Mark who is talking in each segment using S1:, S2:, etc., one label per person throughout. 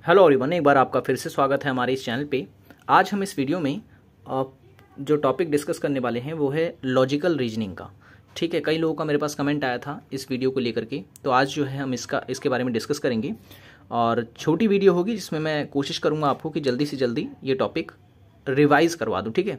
S1: Hello everyone, एक बार आपका फिर से स्वागत है हमारे इस चैनल पे। आज हम इस वीडियो में जो टॉपिक डिस्कस करने वाले हैं वो है लॉजिकल रीजनिंग का। ठीक है, कई लोगों का मेरे पास कमेंट आया था इस वीडियो को लेकर के, तो आज जो है हम इसके बारे में डिस्कस करेंगे। और छोटी वीडियो होगी जिसमें मैं कोशिश करूँगा आपको कि जल्दी से जल्दी ये टॉपिक रिवाइज करवा दूं। ठीक है,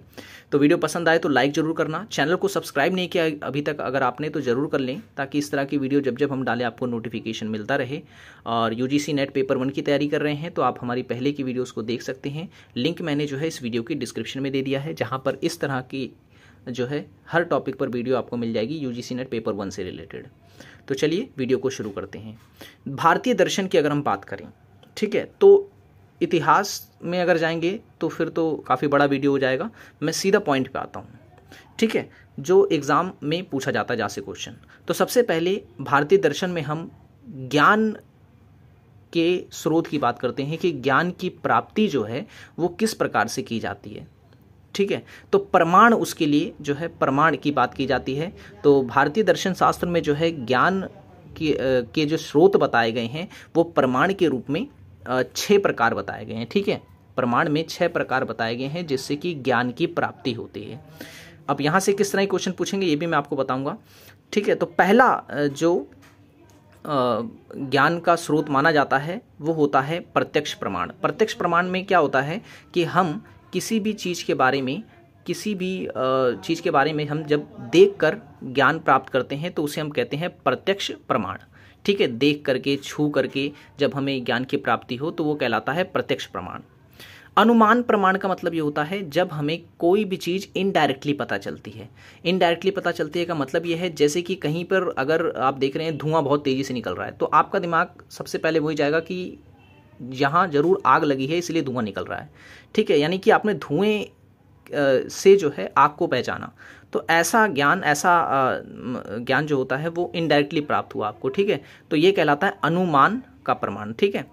S1: तो वीडियो पसंद आए तो लाइक जरूर करना। चैनल को सब्सक्राइब नहीं किया अभी तक अगर आपने तो ज़रूर कर लें, ताकि इस तरह की वीडियो जब जब हम डालें आपको नोटिफिकेशन मिलता रहे। और यूजीसी नेट पेपर 1 की तैयारी कर रहे हैं तो आप हमारी पहले की वीडियोस को देख सकते हैं। लिंक मैंने जो है इस वीडियो की डिस्क्रिप्शन में दे दिया है, जहाँ पर इस तरह की जो है हर टॉपिक पर वीडियो आपको मिल जाएगी यूजीसी नेट पेपर 1 से रिलेटेड। तो चलिए वीडियो को शुरू करते हैं। भारतीय दर्शन की अगर हम बात करें, ठीक है, तो इतिहास में अगर जाएंगे तो फिर तो काफ़ी बड़ा वीडियो हो जाएगा। मैं सीधा पॉइंट पे आता हूँ। ठीक है, जो एग्ज़ाम में पूछा जाता है जैसे क्वेश्चन, तो सबसे पहले भारतीय दर्शन में हम ज्ञान के स्रोत की बात करते हैं कि ज्ञान की प्राप्ति जो है वो किस प्रकार से की जाती है। ठीक है, तो प्रमाण, उसके लिए जो है प्रमाण की बात की जाती है। तो भारतीय दर्शन शास्त्र में जो है ज्ञान के जो स्रोत बताए गए हैं वो प्रमाण के रूप में 6 प्रकार बताए गए हैं। ठीक है, प्रमाण में 6 प्रकार बताए गए हैं जिससे कि ज्ञान की प्राप्ति होती है। अब यहाँ से किस तरह के क्वेश्चन पूछेंगे ये भी मैं आपको बताऊंगा। ठीक है, तो पहला जो ज्ञान का स्रोत माना जाता है वो होता है प्रत्यक्ष प्रमाण। प्रत्यक्ष प्रमाण में क्या होता है कि हम किसी भी चीज़ के बारे में हम जब देखकर ज्ञान प्राप्त करते हैं तो उसे हम कहते हैं प्रत्यक्ष प्रमाण। ठीक है, देख करके, छू करके जब हमें ज्ञान की प्राप्ति हो तो वो कहलाता है प्रत्यक्ष प्रमाण। अनुमान प्रमाण का मतलब ये होता है जब हमें कोई भी चीज़ इनडायरेक्टली पता चलती है। इनडायरेक्टली पता चलती है का मतलब ये है, जैसे कि कहीं पर अगर आप देख रहे हैं धुआं बहुत तेज़ी से निकल रहा है तो आपका दिमाग सबसे पहले वही जाएगा कि यहाँ ज़रूर आग लगी है इसलिए धुआं निकल रहा है। ठीक है, यानी कि आपने धुएं से जो है आग को पहचाना। तो ऐसा ज्ञान जो होता है वो इनडायरेक्टली प्राप्त हुआ आपको। ठीक है, तो ये कहलाता है अनुमान का प्रमाण। ठीक है,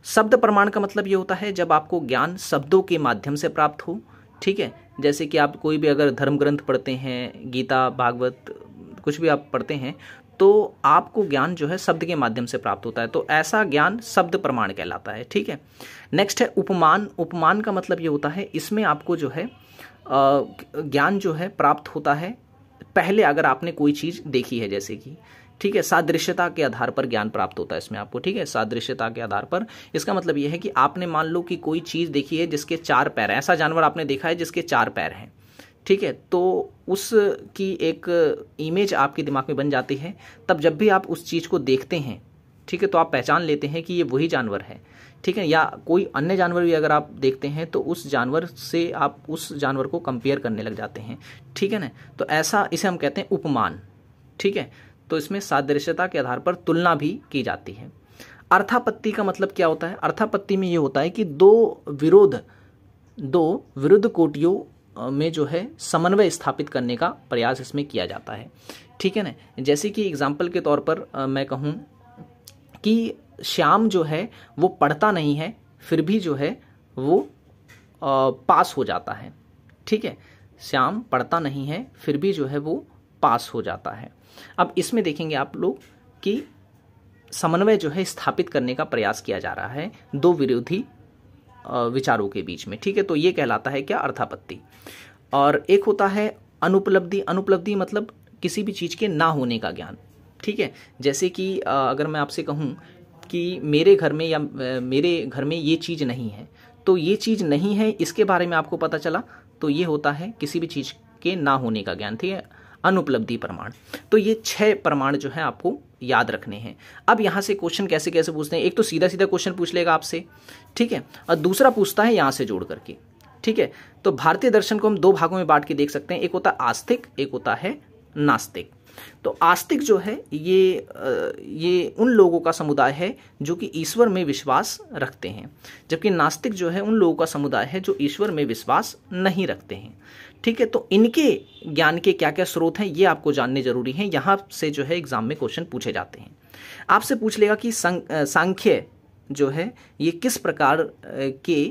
S1: शब्द प्रमाण का मतलब ये होता है जब आपको ज्ञान शब्दों के माध्यम से प्राप्त हो। ठीक है, जैसे कि आप कोई भी अगर धर्म ग्रंथ पढ़ते हैं, गीता, भागवत, कुछ भी आप पढ़ते हैं तो आपको ज्ञान जो है शब्द के माध्यम से प्राप्त होता है, तो ऐसा ज्ञान शब्द प्रमाण कहलाता है। ठीक है, नेक्स्ट है उपमान। उपमान का मतलब ये होता है इसमें आपको जो है ज्ञान जो है प्राप्त होता है पहले अगर आपने कोई चीज़ देखी है, जैसे कि, ठीक है, सादृश्यता के आधार पर ज्ञान प्राप्त होता है इसमें आपको। ठीक है, सादृश्यता के आधार पर, इसका मतलब यह है कि आपने मान लो कि कोई चीज़ देखी है जिसके 4 पैर हैं, ऐसा जानवर आपने देखा है जिसके 4 पैर हैं। ठीक है, तो उसकी एक इमेज आपके दिमाग में बन जाती है। तब जब भी आप उस चीज़ को देखते हैं, ठीक है, तो आप पहचान लेते हैं कि ये वही जानवर है। ठीक है, या कोई अन्य जानवर भी अगर आप देखते हैं तो उस जानवर से आप उस जानवर को कंपेयर करने लग जाते हैं। ठीक है ना, तो ऐसा इसे हम कहते हैं उपमान। ठीक है, तो इसमें सादृश्यता के आधार पर तुलना भी की जाती है। अर्थापत्ति का मतलब क्या होता है? अर्थापत्ति में ये होता है कि दो विरुद्ध कोटियों में जो है समन्वय स्थापित करने का प्रयास इसमें किया जाता है। ठीक है ना, जैसे कि एग्जाम्पल के तौर पर मैं कहूँ कि श्याम जो है वो पढ़ता नहीं है फिर भी जो है वो पास हो जाता है। ठीक है, श्याम पढ़ता नहीं है फिर भी जो है वो पास हो जाता है। अब इसमें देखेंगे आप लोग कि समन्वय जो है स्थापित करने का प्रयास किया जा रहा है दो विरोधी विचारों के बीच में। ठीक है, तो ये कहलाता है क्या? अर्थापत्ति। और एक होता है अनुपलब्धि। अनुपलब्धि मतलब किसी भी चीज़ के ना होने का ज्ञान। ठीक है, जैसे कि अगर मैं आपसे कहूँ कि मेरे घर में ये चीज़ नहीं है, तो ये चीज़ नहीं है इसके बारे में आपको पता चला, तो ये होता है किसी भी चीज़ के ना होने का ज्ञान। ठीक है, अनुपलब्धि प्रमाण। तो ये 6 प्रमाण जो है आपको याद रखने हैं। अब यहाँ से क्वेश्चन कैसे कैसे पूछते हैं, एक तो सीधा सीधा क्वेश्चन पूछ लेगा आपसे, ठीक है, और दूसरा पूछता है यहाँ से जोड़ करके। ठीक है, तो भारतीय दर्शन को हम 2 भागों में बांट के देख सकते हैं, एक होता है आस्तिक, एक होता है नास्तिक। तो आस्तिक जो है ये उन लोगों का समुदाय है जो कि ईश्वर में विश्वास रखते हैं, जबकि नास्तिक जो है उन लोगों का समुदाय है जो ईश्वर में विश्वास नहीं रखते हैं। ठीक है, तो इनके ज्ञान के क्या क्या स्रोत हैं ये आपको जानने जरूरी हैं। यहाँ से जो है एग्जाम में क्वेश्चन पूछे जाते हैं। आपसे पूछ लेगा कि सांख्य जो है ये किस प्रकार के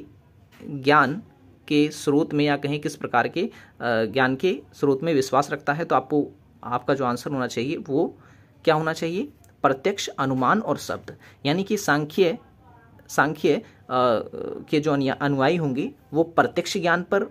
S1: ज्ञान के स्रोत में, या कहीं किस प्रकार के ज्ञान के स्रोत में विश्वास रखता है, तो आपका जो आंसर होना चाहिए वो क्या होना चाहिए? प्रत्यक्ष, अनुमान और शब्द। यानी कि सांख्य सांख्य के जो अनुयायी होंगे वो प्रत्यक्ष ज्ञान पर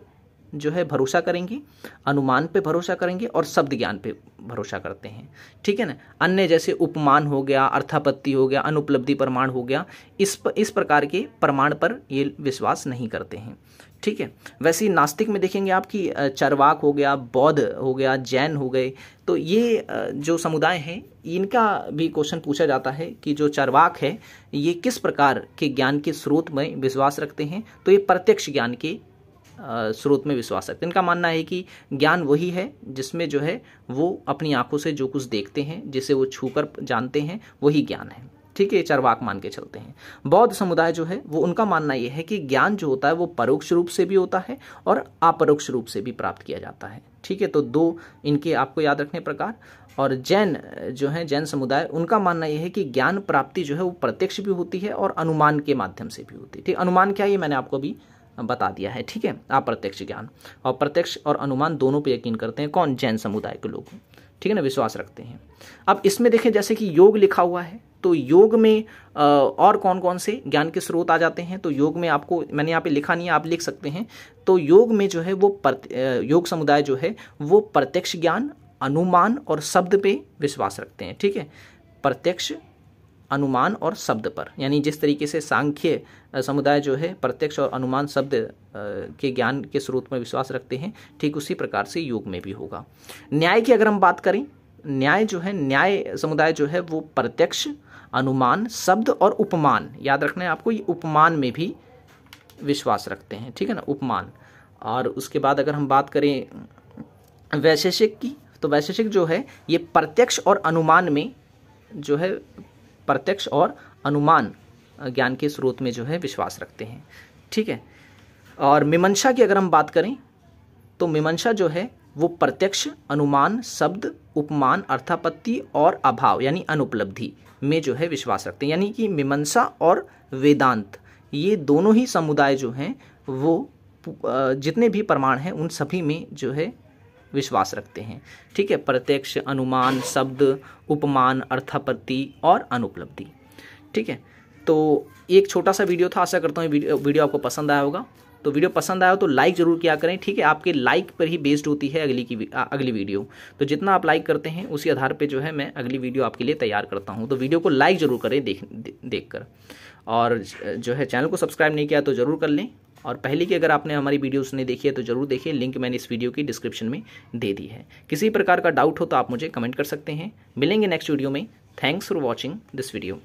S1: जो है भरोसा करेंगे, अनुमान पे भरोसा करेंगे और शब्द ज्ञान पे भरोसा करते हैं। ठीक है ना। अन्य जैसे उपमान हो गया, अर्थापत्ति हो गया, अनुपलब्धि प्रमाण हो गया, इस प्रकार के प्रमाण पर ये विश्वास नहीं करते हैं। ठीक है। वैसे ही नास्तिक में देखेंगे आपकी चरवाक हो गया, बौद्ध हो गया, जैन हो गए, तो ये जो समुदाय हैं इनका भी क्वेश्चन पूछा जाता है कि जो चरवाक है ये किस प्रकार के ज्ञान के स्रोत में विश्वास रखते हैं, तो ये प्रत्यक्ष ज्ञान के स्रोत में विश्वास रखते हैं। इनका मानना है कि ज्ञान वही है जिसमें जो है वो अपनी आंखों से जो कुछ देखते हैं, जिसे वो छूकर जानते हैं, वही ज्ञान है। ठीक है, चरवाक मान के चलते हैं। बौद्ध समुदाय जो है वो उनका मानना ये है कि ज्ञान जो होता है वो परोक्ष रूप से भी होता है और अपरोक्ष रूप से भी प्राप्त किया जाता है। ठीक है, तो दो इनके आपको याद रखने प्रकार। और जैन जो है, जैन समुदाय, उनका मानना यह है कि ज्ञान प्राप्ति जो है वो प्रत्यक्ष भी होती है और अनुमान के माध्यम से भी होती है। ठीक, अनुमान क्या है ये मैंने आपको भी बता दिया है। ठीक है, अप्रत्यक्ष ज्ञान और प्रत्यक्ष और अनुमान दोनों पे यकीन करते हैं। कौन? जैन समुदाय के लोग। ठीक है ना, विश्वास रखते हैं। अब इसमें देखें जैसे कि योग लिखा हुआ है, तो योग में और कौन कौन से ज्ञान के स्रोत आ जाते हैं, तो योग में आपको मैंने यहाँ पे लिखा नहीं है, आप लिख सकते हैं। तो योग में जो है वो योग समुदाय जो है वो प्रत्यक्ष ज्ञान, अनुमान और शब्द पे विश्वास रखते हैं। ठीक है, प्रत्यक्ष, अनुमान और शब्द पर, यानी जिस तरीके से सांख्य समुदाय जो है प्रत्यक्ष और अनुमान शब्द के ज्ञान के स्रोत में विश्वास रखते हैं, ठीक उसी प्रकार से योग में भी होगा। न्याय की अगर हम बात करें, न्याय जो है, न्याय समुदाय जो है वो प्रत्यक्ष, अनुमान, शब्द और उपमान, याद रखना है आपको, ये उपमान में भी विश्वास रखते हैं। ठीक है ना, उपमान। और उसके बाद अगर हम बात करें वैशेषिक की, तो वैशेषिक जो है ये प्रत्यक्ष और अनुमान में जो है, प्रत्यक्ष और अनुमान ज्ञान के स्रोत में जो है विश्वास रखते हैं। ठीक है। और मीमांसा की अगर हम बात करें, तो मीमांसा जो है वो प्रत्यक्ष, अनुमान, शब्द, उपमान, अर्थापत्ति और अभाव यानी अनुपलब्धि में जो है विश्वास रखते हैं। यानी कि मीमांसा और वेदांत ये दोनों ही समुदाय जो हैं वो जितने भी प्रमाण हैं उन सभी में जो है विश्वास रखते हैं। ठीक है, प्रत्यक्ष, अनुमान, शब्द, उपमान, अर्थापत्ति और अनुपलब्धि। ठीक है, तो एक छोटा सा वीडियो था, आशा करता हूँ वीडियो आपको पसंद आया होगा। तो वीडियो पसंद आया तो लाइक जरूर किया करें। ठीक है, आपके लाइक पर ही बेस्ड होती है अगली वीडियो। तो जितना आप लाइक करते हैं उसी आधार पे जो है मैं अगली वीडियो आपके लिए तैयार करता हूँ। तो वीडियो को लाइक जरूर करें देख कर। और जो है चैनल को सब्सक्राइब नहीं किया तो ज़रूर कर लें। और पहले की अगर आपने हमारी वीडियोस नहीं देखी है तो ज़रूर देखिए, लिंक मैंने इस वीडियो की डिस्क्रिप्शन में दे दी है। किसी प्रकार का डाउट हो तो आप मुझे कमेंट कर सकते हैं। मिलेंगे नेक्स्ट वीडियो में। Thanks for watching this video.